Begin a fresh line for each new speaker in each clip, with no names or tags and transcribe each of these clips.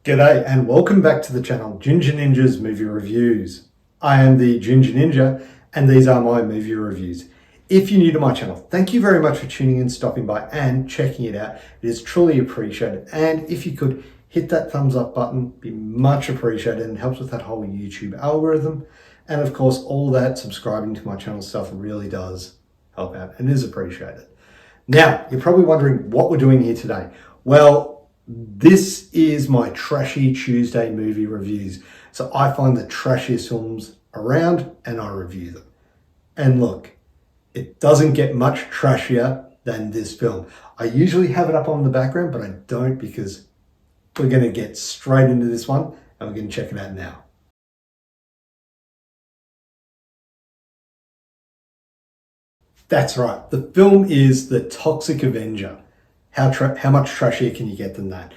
G'day and welcome back to the channel Ginger Ninja's Movie Reviews. I am the Ginger Ninja and these are my movie reviews. If you're new to my channel, thank you very much for tuning in, stopping by and checking it out. It is truly appreciated, and if you could hit that thumbs up button, be much appreciated, and helps with that whole YouTube algorithm. And of course, all that subscribing to my channel stuff really does help out and is appreciated. Now, you're probably wondering what we're doing here today. Well, this is my Trashy Tuesday movie reviews. So I find the trashiest films around and I review them. And look, it doesn't get much trashier than this film. I usually have it up on the background, but I don't, because we're going to get straight into this one and we're going to check it out now. That's right. The film is The Toxic Avenger. How much trashier can you get than that?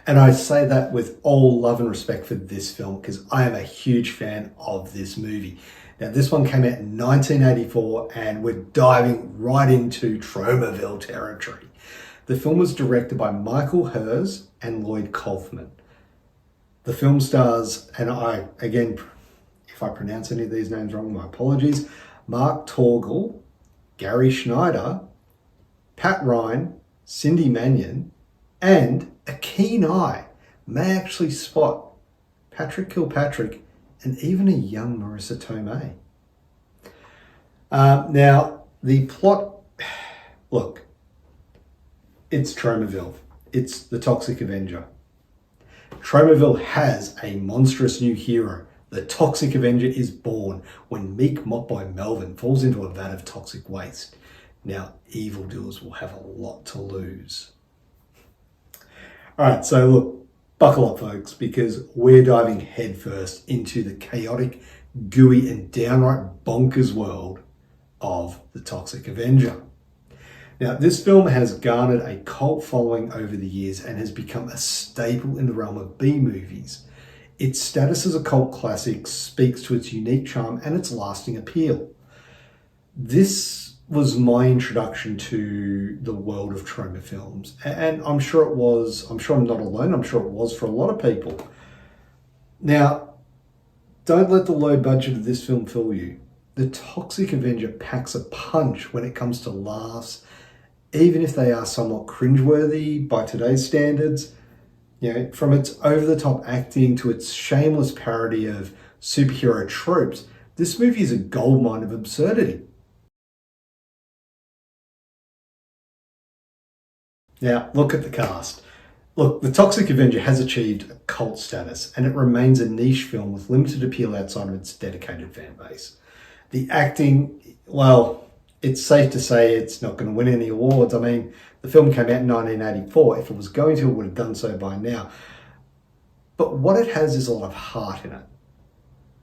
And I say that with all love and respect for this film, because I am a huge fan of this movie. Now, this one came out in 1984 and we're diving right into Tromaville territory. The film was directed by Michael and lloydkaufman. The film stars, and again, if I pronounce any of these names wrong, my apologies, Mark Torgel, Gary Schneider, Pat Ryan, Cindy Mannion, and a keen eye may actually spot Patrick Kilpatrick and even a young Marissa Tomei. Now, the plot, look, it's Tromaville. It's the Toxic Avenger. Tromaville has a monstrous new hero. The Toxic Avenger is born when Meek, mocked by Melvin, falls into a vat of toxic waste. Now, evildoers will have a lot to lose. All right, so look, buckle up, folks, because we're diving headfirst into the chaotic, gooey, and downright bonkers world of the Toxic Avenger. Now, this film has garnered a cult following over the years and has become a staple in the realm of B-movies. Its status as a cult classic speaks to its unique charm and its lasting appeal. This was my introduction to the world of Troma films, and I'm sure it was. I'm sure I'm not alone. I'm sure it was for a lot of people. Now, don't let the low budget of this film fool you. The Toxic Avenger packs a punch when it comes to laughs, even if they are somewhat cringeworthy by today's standards. You know, from its over-the-top acting to its shameless parody of superhero tropes, this movie is a goldmine of absurdity. Now, look at the cast. Look, The Toxic Avenger has achieved a cult status, and it remains a niche film with limited appeal outside of its dedicated fan base. The acting, well, it's safe to say it's not going to win any awards. I mean, the film came out in 1984. If it was going to, it would have done so by now. But what it has is a lot of heart in it.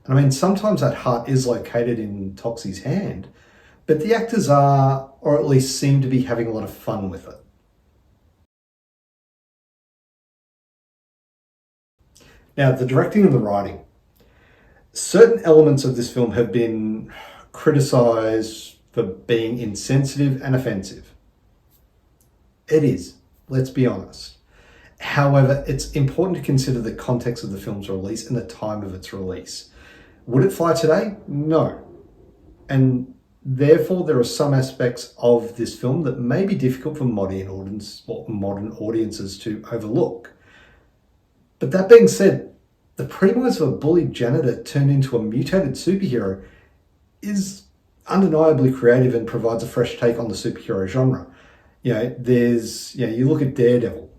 And I mean, sometimes that heart is located in Toxie's hand, but the actors are, or at least seem to be, having a lot of fun with it. Now, the directing and the writing. Certain elements of this film have been criticised for being insensitive and offensive. It is, let's be honest. However, it's important to consider the context of the film's release and the time of its release. Would it fly today? No. And therefore, there are some aspects of this film that may be difficult for modern audiences to overlook. But that being said, the premise of a bullied janitor turned into a mutated superhero is undeniably creative and provides a fresh take on the superhero genre. You look at Daredevil.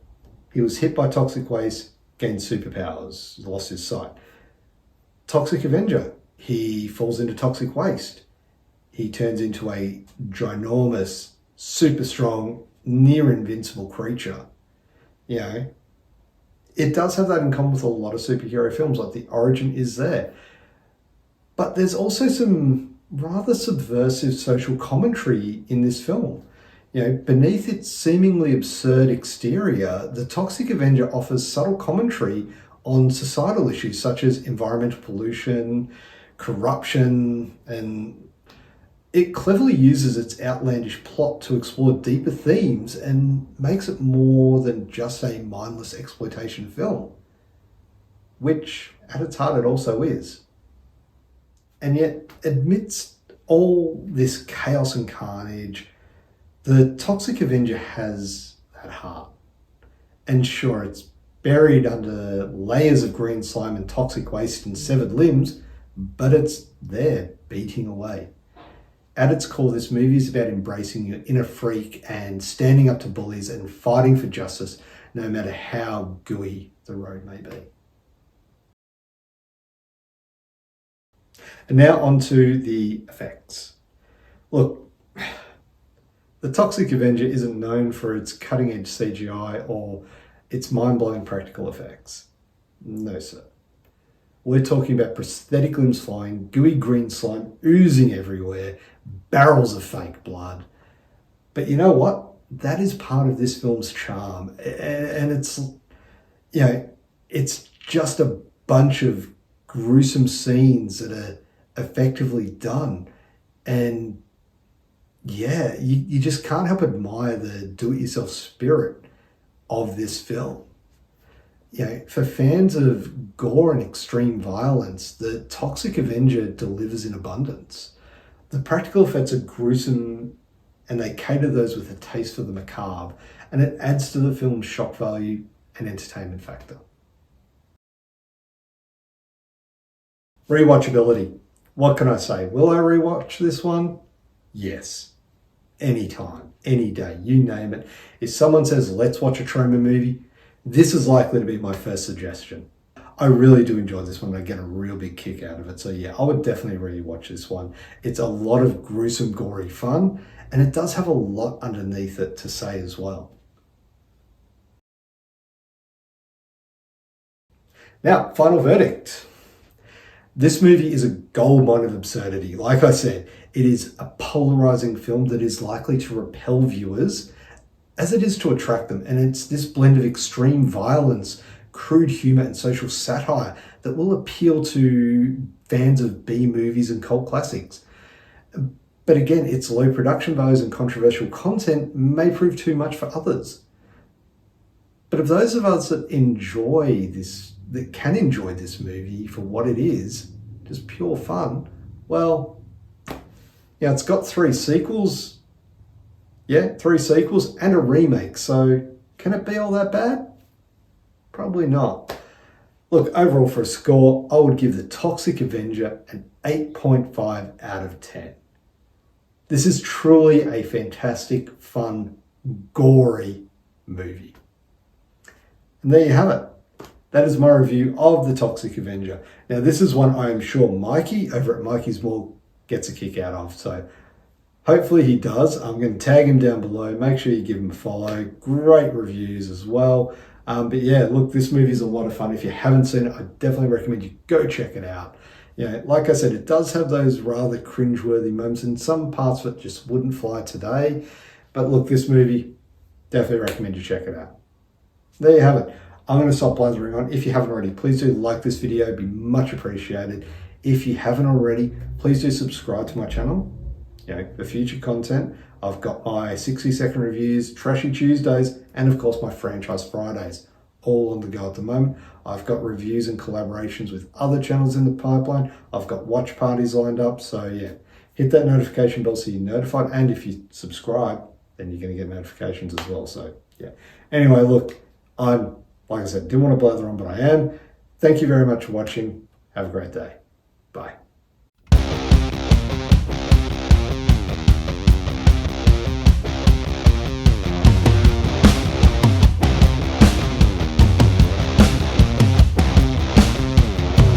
He was hit by toxic waste, gained superpowers, lost his sight. Toxic Avenger, he falls into toxic waste. He turns into a ginormous, super strong, near invincible creature. You know, it does have that in common with a lot of superhero films, like the origin is there. But there's also some rather subversive social commentary in this film. You know, beneath its seemingly absurd exterior, the Toxic Avenger offers subtle commentary on societal issues such as environmental pollution, corruption, and It cleverly uses its outlandish plot to explore deeper themes and makes it more than just a mindless exploitation film, which at its heart it also is. And yet, amidst all this chaos and carnage, the Toxic Avenger has that heart. And sure, it's buried under layers of green slime and toxic waste and severed limbs, but it's there, beating away. At its core, this movie is about embracing your inner freak and standing up to bullies and fighting for justice, no matter how gooey the road may be. And now on to the effects. Look, the Toxic Avenger isn't known for its cutting-edge CGI or its mind-blowing practical effects. No, sir. We're talking about prosthetic limbs flying, gooey green slime oozing everywhere, barrels of fake blood. But you know what? That is part of this film's charm. And it's, you know, it's just a bunch of gruesome scenes that are effectively done. And yeah, you just can't help admire the do-it-yourself spirit of this film. You know, for fans of gore and extreme violence, the Toxic Avenger delivers in abundance. The practical effects are gruesome and they cater those with a taste for the macabre, and it adds to the film's shock value and entertainment factor. Rewatchability. What can I say? Will I rewatch this one? Yes. Anytime, any day, you name it. If someone says, let's watch a Troma movie, this is likely to be my first suggestion. I really do enjoy this one. I get a real big kick out of it. So yeah, I would definitely rewatch this one. It's a lot of gruesome, gory fun, and it does have a lot underneath it to say as well. Now, final verdict. This movie is a goldmine of absurdity. Like I said, it is a polarizing film that is likely to repel viewers as it is to attract them. And it's this blend of extreme violence, crude humor, and social satire that will appeal to fans of B-movies and cult classics. But again, its low production values and controversial content may prove too much for others. But of those of us that can enjoy this movie for what it is, just pure fun, well, yeah, it's got 3 sequels. Yeah, 3 sequels and a remake. So can it be all that bad? Probably not. Look, overall for a score, I would give the Toxic Avenger an 8.5 out of 10. This is truly a fantastic, fun, gory movie. And there you have it. That is my review of the Toxic Avenger. Now, this is one I am sure Mikey over at Mikey's More gets a kick out of. So hopefully he does. I'm going to tag him down below. Make sure you give him a follow. Great reviews as well. But yeah, look, this movie is a lot of fun. If you haven't seen it, I definitely recommend you go check it out. Yeah, like I said, it does have those rather cringeworthy moments, and some parts of it just wouldn't fly today. But look, this movie, definitely recommend you check it out. There you have it. I'm going to stop blathering on. If you haven't already, please do like this video. It'd be much appreciated. If you haven't already, please do subscribe to my channel. You know, for future content, I've got my 60-second reviews, Trashy Tuesdays, and of course my Franchise Fridays, all on the go at the moment. I've got reviews and collaborations with other channels in the pipeline. I've got watch parties lined up. So yeah, hit that notification bell so you're notified. And if you subscribe, then you're going to get notifications as well. So yeah. Anyway, look, like I said, didn't want to blather on, but I am. Thank you very much for watching. Have a great day. Bye.